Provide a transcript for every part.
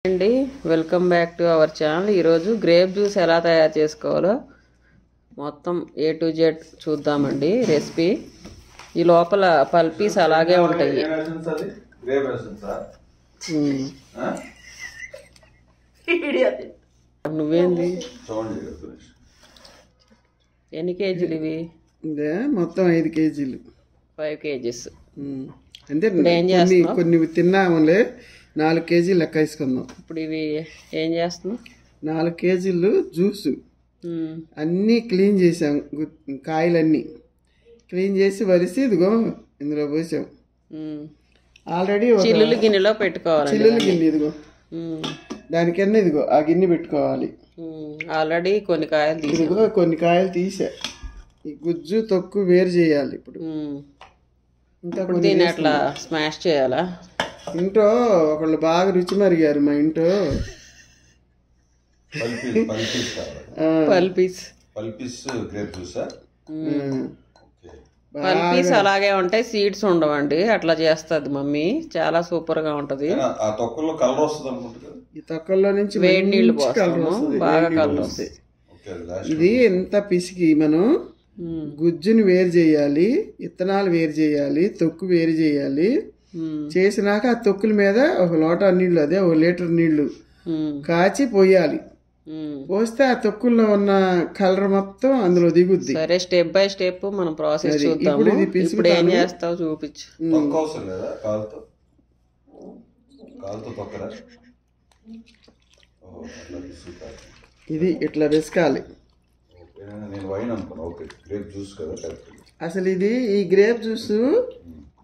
అండి welcome back to our channel. ఈరోజు grape juice ఎలా తయారు చేసుకోవాలో మొత్తం ఏ టు జెడ్ చూద్దామండి రెసిపీ. ఈ లోపల పల్పీస్ అలాగే ఉంటాయి. నువ్వేంది ఎన్ని కేజీలు ఇవి? మొత్తం 5 కేజీలు. 5 కేజీస్ అంటే కొన్ని తిన్నాములే. 4 కేజీలు లెక్క వేసుకుందాం. ఇప్పుడు ఇవి ఏం చేస్తున్నాం? 4 కేజీలు జ్యూసు అన్నీ క్లీన్ చేసాం. కాయలన్నీ క్లీన్ చేసి వలిసి ఇదిగో ఇందులో పోసాం. ఆల్రెడీ చిల్లులు గిన్నెలో పెట్టుకోవాలి. చిల్లులు గిన్నె ఇదిగో దానికన్నా ఇదిగో ఆ గిన్నె పెట్టుకోవాలి. ఆల్రెడీ కొన్ని కాయలు ఇదిగో కొన్ని కాయలు తీసా. ఈ గుజ్జు తొక్కు వేరు చేయాలి. ఇప్పుడు ఇంకా దీన్ని అట్లా స్మాష్ చేయాలా? ఇంట్లో ఒకళ్ళు బాగా రుచి మరిగారు మా ఇంట్లో. పల్పీస్ అలాగే ఉంటాయి, సీడ్స్ ఉండవండి. అట్లా చేస్తుంది మమ్మీ, చాలా సూపర్ గా ఉంటది. ఈ తొక్కల్లో నుంచి వేడి నీళ్లు పోస్తాము, బాగా కలర్ వస్తాయి. ఇది ఎంత పిసికి మనం గుజ్జుని వేరు చేయాలి, ఇత్తనాలు వేరు చేయాలి, తొక్కు వేరు చేయాలి. చేసినాక ఆ తొక్కుల మీద 1 లోటా నీళ్లు, అదే 1 లీటర్ నీళ్లు కాచి పోయాలి. పోస్తే ఆ తొక్కుల్లో ఉన్న కలర్ మొత్తం అందులో దిగుద్ది. సరే, స్టెప్ బై స్టెప్ మనం ప్రాసెస్ చూద్దాము. ఇప్పుడు ఏం చేస్తావు చూపించు. ఇది ఇట్లా వెసకాలి. అసలు ఇది ఈ గ్రేప్ జ్యూస్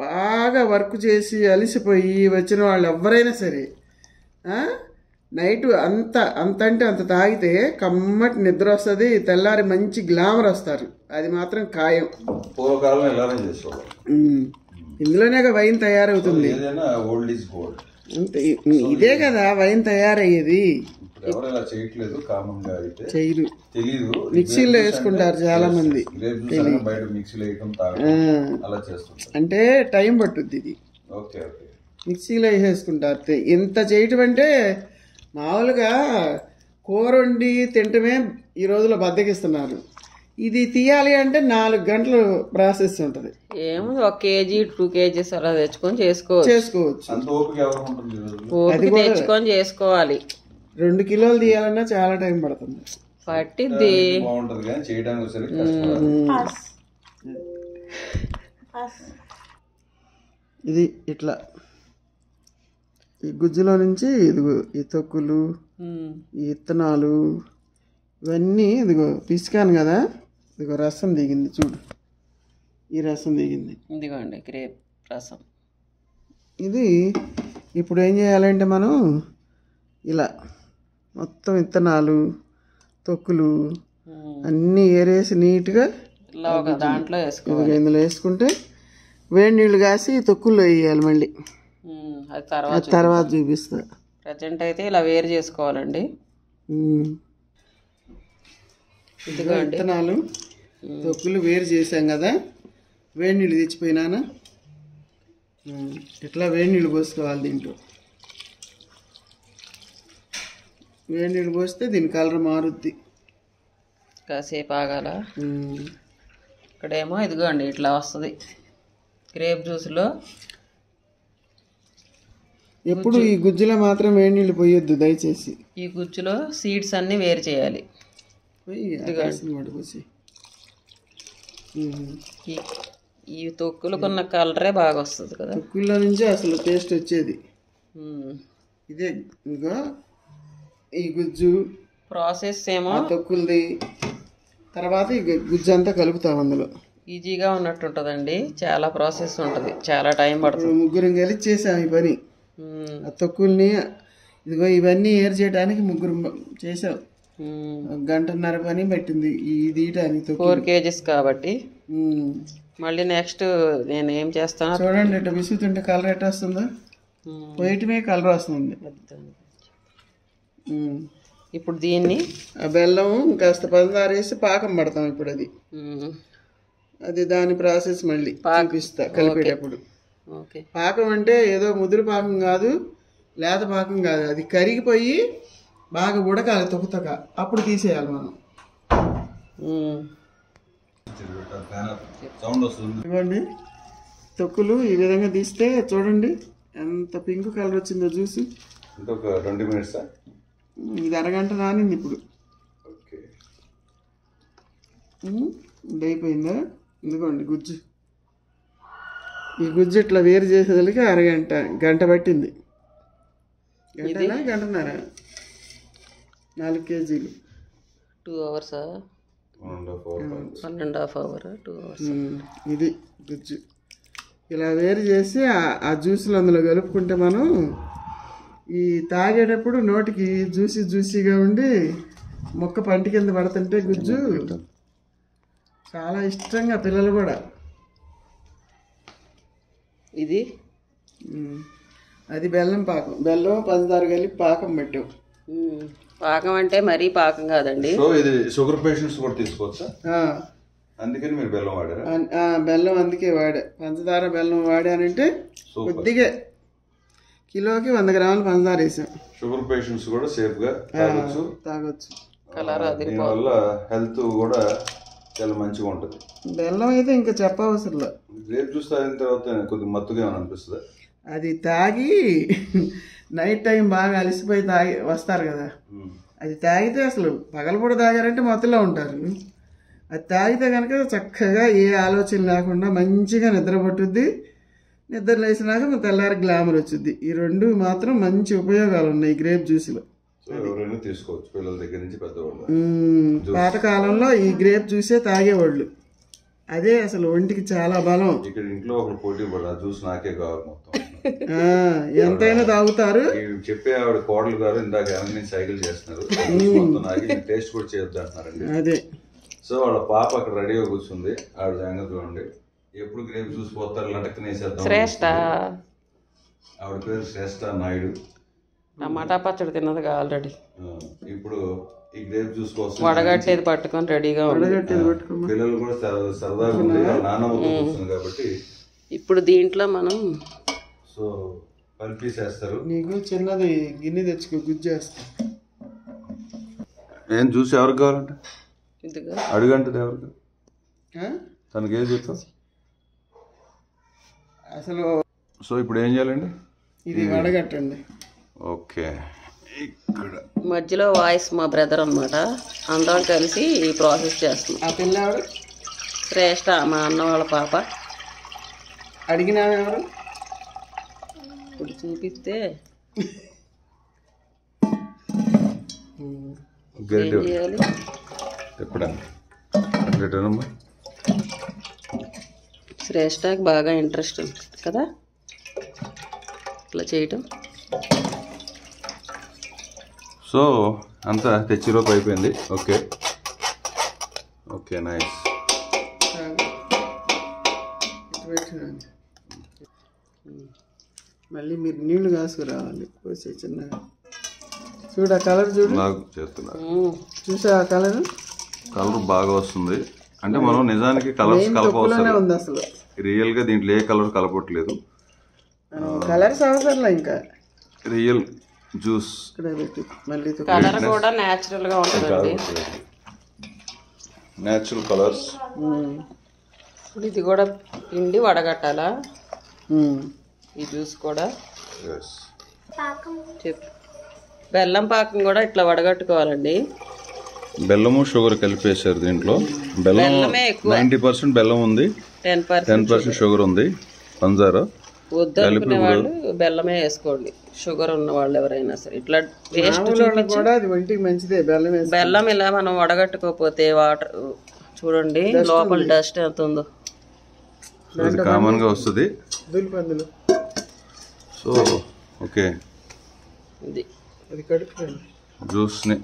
బాగా వర్క్ చేసి అలిసిపోయి వచ్చిన వాళ్ళు ఎవరైనా సరే నైట్ అంత అంటే అంత తాగితే కమ్మటి నిద్ర వస్తుంది, తెల్లారి మంచి గ్లామర్ వస్తారు. అది మాత్రం ఖాయం. ఇందులోనే వైన్ తయారవుతుంది. ఇదే కదా వైన్ తయారయ్యేది. చేయరు, మిక్సీలో వేసుకుంటారు చాలా మంది. అంటే టైం పట్టుద్ది. ఇది మిక్సీలో వేసేసుకుంటారు. ఇంత చేయటం అంటే మామూలుగా కూర వండి తింటమే ఈ రోజులో బద్దకిస్తున్నారు. ఇది తీయాలి అంటే 4 గంటలు ప్రాసెస్ ఉంటుంది. ఏమో 1 కేజీ 2 కేజీస్ అలా తెచ్చుకొని చేసుకోవచ్చు. తెచ్చుకొని చేసుకోవాలి. 2 కిలోలు తీయాలన్నా చాలా టైం పడుతుంది. పట్టిద్ది. ఇది ఇట్లా ఈ గుజ్జులో నుంచి ఇదిగో ఈ తొక్కులు, ఈ ఇత్తనాలు ఇవన్నీ ఇదిగో పిసికాను కదా. ఇదిగో రసం దిగింది చూడు, ఈ రసం దిగింది. ఇదిగోండి గ్రేప్ రసం. ఇది ఇప్పుడు ఏం చేయాలంటే మనం ఇలా మొత్తం ఇత్తనాలు తొక్కులు అన్నీ ఏరేసి నీట్గా దాంట్లో వేసుకోవాలి. ఇందులో వేసుకుంటే వేడి నీళ్ళు కాసి తొక్కుల్లో వేయాలి. మళ్ళీ అది తర్వాత చూపిస్తా. ప్రజెంట్ అయితే ఇలా వేరు చేసుకోవాలండి. విత్తనాలు తొక్కులు వేరు చేసాం కదా. వేడి నీళ్ళు తెచ్చిపోయినానా, ఇట్లా వేడి నీళ్ళు పోసుకోవాలి. దీంట్లో వేడి నీళ్ళు పోస్తే దీని కలర్ మారుద్ది. కాసేపు ఆగాల. ఇక్కడేమో ఇదిగోండి ఇట్లా వస్తుంది గ్రేప్ జ్యూస్లో. ఎప్పుడు ఈ గుజ్జులో మాత్రం వేడి నీళ్ళు పోయొద్దు దయచేసి. ఈ గుజ్జులో సీడ్స్ అన్నీ వేరు చేయాలి. ఈ తొక్కులకున్న కలరే బాగా వస్తుంది కదా. తొక్కుల్లో నుంచి అసలు టేస్ట్ వచ్చేది ఇదే. ఇంకా ఈ గుజ్జు ప్రాసెస్ ఏమో తొక్కులది. తర్వాత ఈ గుజ్జు అంతా కలుపుతాం అందులో. ఈజీగా ఉన్నట్టు ఉంటుందండి, చాలా ప్రాసెస్ ఉంటుంది, చాలా టైం పడుతుంది. 3 కలిసి చేసాం ఈ పని. ఆ తొక్కుల్ని ఇదిగో ఇవన్నీ ఏరు చేయడానికి 3 చేసాం. 1.5 గంట పని పట్టింది ఈ తీయటానికి. 4 కేజీస్ కాబట్టి. మళ్ళీ నెక్స్ట్ నేను ఏం చేస్తాను చూడండి. ఇట్లా విసుగుతుంటే కలర్ ఎట్లా వస్తుందో, పోయటమే కలర్ వస్తుంది. ఇప్పుడు దీన్ని బెల్లం కాస్త పందారేసి పాకం పడతాం. ఇప్పుడు అది దాని ప్రాసెస్ మళ్ళీ పాకిస్తా కలిపేటప్పుడు. పాకం అంటే ఏదో ముదురు పాకం కాదు, లేత పాకం కాదు, అది కరిగిపోయి బాగా ఉడకాలి తొక్క అప్పుడు తీసేయాలి మనం. ఇవ్వండి తొక్కులు ఈ విధంగా తీస్తే చూడండి ఎంత పింక్ కలర్ వచ్చిందో జ్యూస్. ఒక 20 minutes. ఇది అరగంట నానింది ఇప్పుడు. ఇది అయిపోయిందా? ఇదిగోండి గుజ్జు. ఈ గుజ్జు ఇట్లా వేరు చేసేదానికి గంట పట్టింది. గంటనా గంటన్నర? 4 kgs. 2 hours 1.5 hour 2 hours. ఇది గుజ్జు ఇలా వేరు చేసి ఆ జ్యూస్లు అందులో కలుపుకుంటే మనం ఈ తాగేటప్పుడు నోటికి జ్యూసీగా ఉండి మొక్క పంటి కింద పడుతుంటే గుజ్జు చాలా ఇష్టంగా పిల్లలు కూడా. ఇది అది బెల్లం పాకం, బెల్లం పంచదార కలిపి పాకం పెట్టాం. పాకం అంటే మరీ పాకం కాదండి. సో ఇది షుగర్ పేషెంట్స్ కూడా తీసుకోవచ్చా? అందుకని మీరు బెల్లం వాడారా? బెల్లం అందుకే వాడా. పంచదార బెల్లం వాడానంటే కొద్దిగా కిలోకి 100 గ్రాములు పంచదార వేసాం. షుగర్ పేషెంట్స్ కూడా సేఫ్ గా తాగొచ్చు. కలర్ దీనివల్ల హెల్త్ కూడా చాలా మంచిగా ఉంటుంది. బెల్లం అయితే ఇంకా చెప్పవసరం లేదు. గ్రేప్ జ్యూస్ తాగిన తర్వాత కొద్దిగా మత్తుగా అనిపిస్తుంది. అది తాగి నైట్ టైం బాగా అలసిపోయి వస్తారు కదా, అది తాగితే అసలు పగలపూట తాగారంటే మత్తులో ఉంటారు. అది తాగితే కనుక చక్కగా ఏ ఆలోచన లేకుండా మంచిగా నిద్ర పట్టుద్ది. నిద్ర లేచినాక తెల్లారి గ్లామర్ వచ్చింది. ఈ 2 మాత్రం మంచి ఉపయోగాలు ఉన్నాయి గ్రేప్ జ్యూస్లో. ఎవరైనా తీసుకోవచ్చు, పిల్లల దగ్గర నుంచి పెద్దవాళ్ళు. పాతకాలంలో ఈ గ్రేప్ జ్యూసే తాగేవాళ్ళు. అదే అసలు ఒంటికి చాలా బలం. ఇక్కడ ఇంట్లో ఒకరు పోటీ పడారు, జ్యూస్ నాకే కావాలి మొత్తం. ఎంతైనా తాగుతారు. చెప్పే ఆవిడ కోడలు గారు ఇందాక ఏమైనా సైకిల్ చేస్తున్నారు, టేస్ట్ కూడా చేయొద్దు అంటున్నారండి. అదే సో వాళ్ళ పాప అక్కడ రెడీగా కూర్చుంది. ఆవిడ సంగతి చూడండి. ఎప్పుడు గ్రేప్ జ్యూస్ పోతారు లటక్కనేసేద్దాం. శ్రేష్ట, ఆవిడ పేరు శ్రేష్ట నాయుడు. టమాటా పచ్చడి తిన్నది ఆల్రెడీ. ఇప్పుడు ఈ గ్రేప్ జ్యూస్ కోసం వడగట్టేది పట్టుకొని రెడీగా ఉంది. పిల్లలు కూడా సరదాగా ఉంది, నాన్నమ్మతో కూర్చుంది కాబట్టి. ఇప్పుడు దీంట్లో మనం సో కలిపేసేస్తారు. నీకు చిన్నది గిన్నె తెచ్చుకో, గుజ్జేస్తా. ఏం జ్యూస్ ఎవరికి కావాలంటే ఇదిగా అడుగంటది ఎవరికి? తనకి ఏది చెప్పు అసలు. సో ఇప్పుడు ఏం చేయాలండి? ఇది వడగట్టండి. ఓకే, ఇక్కడ మధ్యలో వాయిస్ మా బ్రదర్ అనమాట. అందరం కలిసి ఈ ప్రాసెస్ చేస్తున్నాం. ఆ పిల్ల ఎవరు? శ్రేష్ట, మా అన్న వాళ్ళ పాప. అడిగినా ఎవరు? ఇప్పుడు చూపిస్తే ఏం చేయాలి? ఎప్పుడమ్మా శ్రేష్టకి బాగా ఇంట్రెస్ట్ ఉంది కదా ఇట్లా చేయటం. సో అంతా తెచ్చిలోపు అయిపోయింది. Okay okay, nice. మళ్ళీ మీరు నీళ్లు కాసుకురావాలి, పోసే చిన్నగా. చూడు ఆ కలర్, చూడు చేస్తున్నా. చూసా ఆ కలర్ బాగా వస్తుంది. అంటే మనం నిజానికి కలర్స్ కలపవసరం ఉంది అసలు. రియల్ గా దీంట్లో ఏ కలర్ కలపట్లేదు. కలర్స్ అవసరం ఇంకా. రియల్ జ్యూస్ మళ్ళీ కలర్ కూడా నేచురల్ గా ఉంటుంది. Natural colours. ఇప్పుడు ఇది కూడా పిండి వడగట్టాలా? ఈ జ్యూస్ కూడా చెప్పు. బెల్లం పాకం కూడా ఇట్లా వడగట్టుకోవాలండి. బెల్లము షుగర్ కలిపేశారు దీంట్లో. బెల్లం 90% బెల్లం ఉంది, 10% షుగర్ ఉంది. పంచదార వద్దనుకునే వాళ్ళు బెల్లమే వేసుకోండి. షుగర్ ఉన్న వాళ్ళు ఎవరైనా సరే ఇట్లా టేస్ట్ కూడా అది ఒంటికి మంచిదే. బెల్లం ఇలా మనం వడగట్టుకోకపోతే వాటర్ చూడండి లోపల డస్ట్ ఎంత ఉందో. కామన్ గా వస్తుంది. సో ఓకే, ఇది జ్యూస్ ని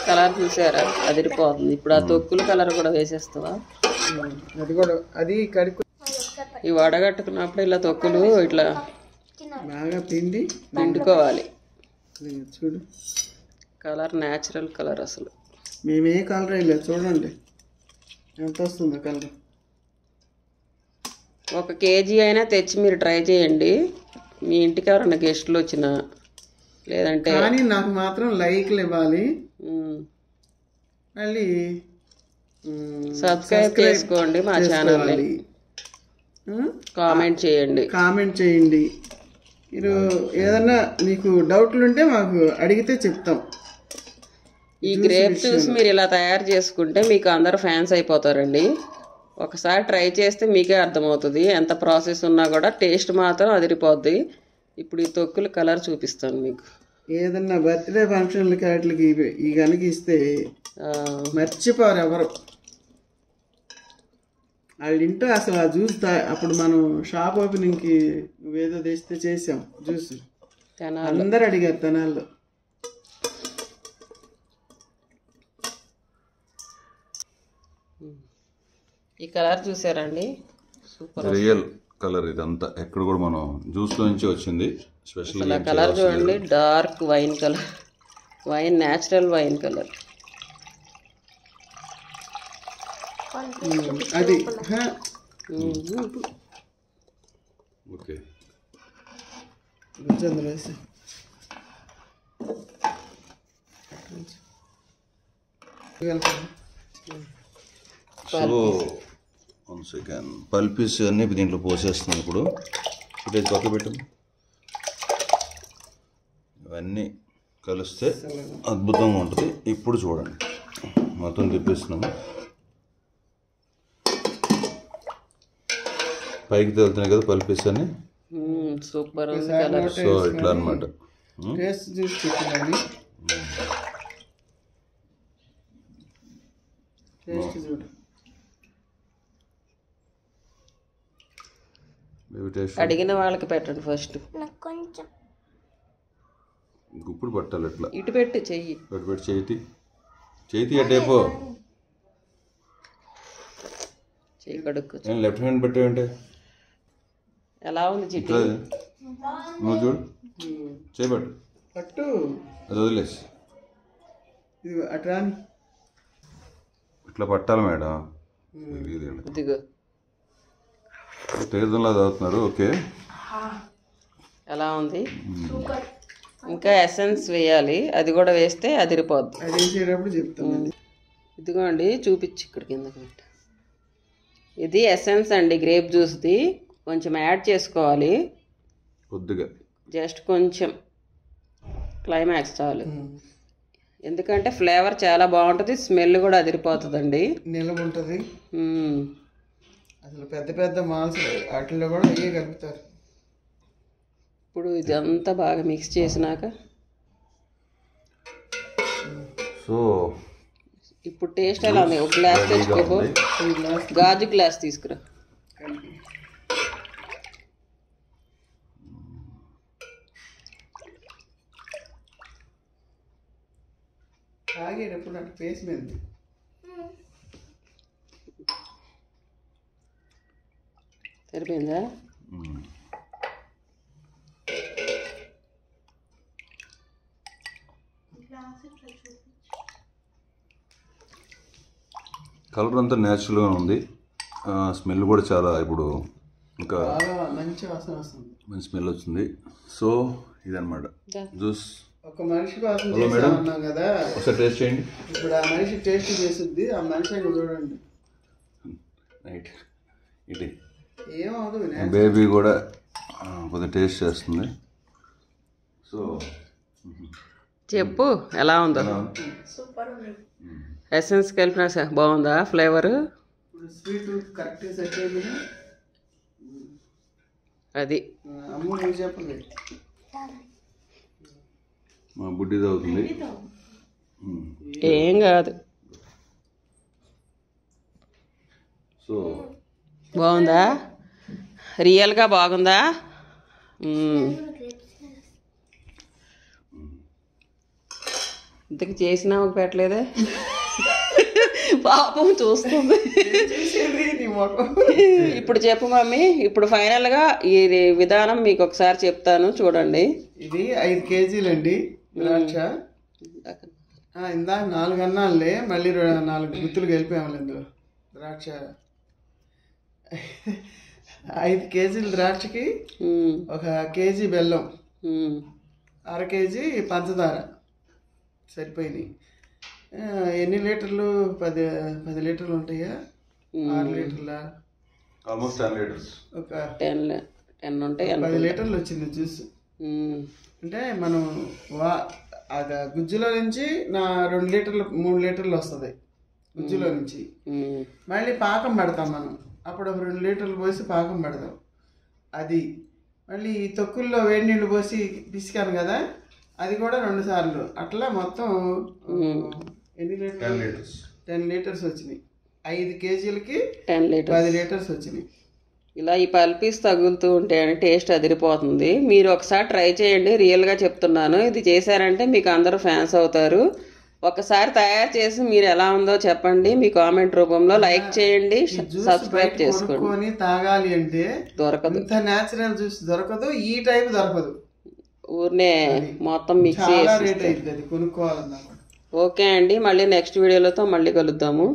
కలర్ చూసారా అదిరిపోతుంది. ఇప్పుడు ఆ తొక్కుల కలర్ కూడా వేసేస్తావా? అది కూడా అది కడుపు. ఈ వడగట్టుకున్నప్పుడు ఇలా తొక్కులు ఇట్లా బాగా పిండుకోవాలి. చూడు కలర్ న్యాచురల్ కలర్. అసలు మేమే కలర్ వేయలేదు. చూడండి ఎంత వస్తుందో కలర్. 1 kg అయినా తెచ్చి మీరు ట్రై చేయండి. మీ ఇంటికి ఎవరైనా గెస్టులు వచ్చినా లేదంటే కానీ నాకు మాత్రం లైక్లు ఇవ్వాలి, మళ్ళీ సబ్స్క్రైబ్ చేసుకోండి మా ఛానల్ని, కామెంట్ చేయండి. మీరు ఏదన్నా మీకు డౌట్లు ఉంటే మాకు అడిగితే చెప్తాం. ఈ గ్రేప్ జ్యూస్ మీరు ఇలా తయారు చేసుకుంటే మీకు అందరు ఫ్యాన్స్ అయిపోతారండి. ఒకసారి ట్రై చేస్తే మీకే అర్థమవుతుంది. ఎంత ప్రాసెస్ ఉన్నా కూడా టేస్ట్ మాత్రం అదిరిపోద్ది. ఇప్పుడు ఈ తొక్కులు కలర్ చూపిస్తాను మీకు. ఏదన్నా బర్త్డే ఫంక్షన్లకి వాటికి ఈ కనుక ఇస్తే మర్చిపోరు ఎవరు. వాళ్ళ ఇంట్లో అసలు ఆ జ్యూస్ అప్పుడు మనం షాప్ ఓపెనింగ్కి నువ్వేదో తెస్తే చేసాం జ్యూస్, అందరు అడిగారు తెనాల్లో. ఈ కలర్ చూసారండి, సూపర్ రియల్ కలర్ ఇదంతా. ఎక్కడ కూడా మనం జ్యూస్ లో నుంచి వచ్చింది. స్పెషల్ కలర్ చూడండి, dark wine colour, wine natural wine colour. అది ఓకే. సో 1 సెకండ్ పల్పీస్ అన్ని దీంట్లో పోసేస్తున్నాం. ఇప్పుడు ఇటు పక్క పెట్టు. ఇవన్నీ కలిస్తే అద్భుతంగా ఉంటుంది. ఇప్పుడు చూడండి, మొత్తం తిప్పేస్తున్నాము. పైకి తేలుతున్నాయి కదా పల్పీస్ అని, సూపర్ ఉంది కలర్. సో ఇట్లా అనమాట. టేస్ట్ చూసి చూడండి, టేస్ట్ చూడు. అడిగిన వాళ్ళకి పెట్టండి ఫస్ట్. గుప్పుడు పట్టాలి ఇట్లా. ఇటు పెట్టి చెయ్యి, పెట్టి చేతి అడ్డేపో. చెయ్యి కడుక్కు. లెఫ్ట్ హ్యాండ్ పెట్టేవంటే ఎలా ఉంది చిట్టి? నువ్వు చూడు, చేయబట్టు పట్టు, అది వదిలేసి అట్లా ఇట్లా పట్టాలి మేడం. ఇదిగో తీర్థంలా చదువుతున్నారు. ఓకే, ఎలా ఉంది? ఇంకా ఎసెన్స్ వేయాలి, అది కూడా వేస్తే అదిరిపోద్ది. అది వేసేటప్పుడు చెప్తాను. ఇదిగోండి, చూపించి ఇక్కడ కిందకి పెట్టి. ఇది ఎసెన్స్ అండి, గ్రేప్ జ్యూస్ది. కొంచెం యాడ్ చేసుకోవాలి కొద్దిగా, జస్ట్ కొంచెం, క్లైమాక్స్ చాలు. ఎందుకంటే ఫ్లేవర్ చాలా బాగుంటుంది, స్మెల్ కూడా అదిరిపోతుందండి, నిలవ ఉంటుంది. అసలు పెద్ద పెద్ద మాల్స్ వాటిల్లో కూడా అయ్యే కలుపుతారు. ఇప్పుడు ఇదంతా బాగా మిక్స్ చేసినాక సో ఇప్పుడు టేస్ట్ ఎలా ఉంది? ఒక గ్లాస్ తెచ్చుకోపో, గాజు గ్లాస్ తీసుకురా. తాగేటప్పుడు నాకు ఫేస్ మీద సరిపోయిందా? కలర్ అంతా న్యాచురల్గా ఉంది. స్మెల్ కూడా చాలా, ఇప్పుడు ఇంకా మంచి వాసన వస్తుంది, మంచి స్మెల్ వచ్చింది. సో ఇదన్నమాట జ్యూస్. ఒక మనిషి కోసం చేసామన్నాం కదా, ఒకసారి టేస్ట్ చేయండి. ఇప్పుడు ఆ మనిషి టేస్ట్ చేస్తుంది. ఆ మనిషి చూడండి, రైట్. ఇది ఏమవుతుంది, బేబీ కూడా కొద్దిగా టేస్ట్ చేస్తుంది. సో చెప్పు ఎలా ఉందో? ఎసెన్స్ కలిపినా బాగుందా ఫ్లేవర్? స్వీట్ కరెక్ట్ సెట్ అయింది. అది అమ్మ చెప్పండి, మా బుడ్డి అవుతుంది. ఏం కాదు. సో బాగుందా? రియల్గా బాగుందా? ఇంతకు చేసినా ఒక పెట్టలేదే, పాపం చూస్తుంది. ఇప్పుడు చెప్పు మమ్మీ, ఇప్పుడు ఫైనల్గా ఈ విధానం మీకు ఒకసారి చెప్తాను చూడండి. ఇది 5 కేజీలండి ద్రాక్ష. ఇందాక 4 అన్నాలే, మళ్ళీ 4 గుత్తులు కలిపాము ఇందులో. ద్రాక్ష 5 కేజీల ద్రాక్షకి 1 కేజీ బెల్లం, 1/2 కేజీ పంచదార సరిపోయినాయి. ఎన్ని లీటర్లు? 10 లీటర్లు ఉంటాయా? 6 లీటర్ల? Almost 10 litres. ఒక 10 ఉంటాయి. 10 లీటర్లు వచ్చింది జ్యూస్. అంటే మనం గుజ్జులో నుంచి 2 లీటర్లు 3 లీటర్లు వస్తుంది గుజ్జులో నుంచి. మళ్ళీ పాకం పెడతాం మనం, అప్పుడు ఒక 2 లీటర్లు పోసి పాకం పెడతాం. అది మళ్ళీ తొక్కుల్లో వేడి నీళ్ళు పోసి పిసికాను కదా, అది కూడా 2 సార్లు. అట్లా మొత్తం ఎన్ని లీటర్లు? 10 లీటర్స్ వచ్చినాయి. 5 కేజీలకి 10 లీటర్స్ వచ్చినాయి. ఇలా ఈ పల్పీస్ తగులుతూ ఉంటాయని టేస్ట్ అదిరిపోతుంది. మీరు ఒకసారి ట్రై చేయండి, రియల్గా చెప్తున్నాను. ఇది చేశారంటే మీకు అందరూ ఫ్యాన్స్ అవుతారు. ఒకసారి తయారు చేసి మీరు ఎలా ఉందో చెప్పండి, మీ కామెంట్ రూపంలో లైక్ చేయండి, సబ్స్క్రైబ్ చేసుకోండి. తాగాలి అంటే దొరకదు, ఇంత నేచురల్ జ్యూస్ దొరకదు, ఈ టైప్ దొరకదు. ఊరినే మొత్తం మిక్స్ చేసి రేట్ అవుతుంది, అది కొనుక్కోవాలన్నా. ఓకే అండి, మళ్ళీ నెక్స్ట్ వీడియోలతో మళ్ళీ కలుద్దాము.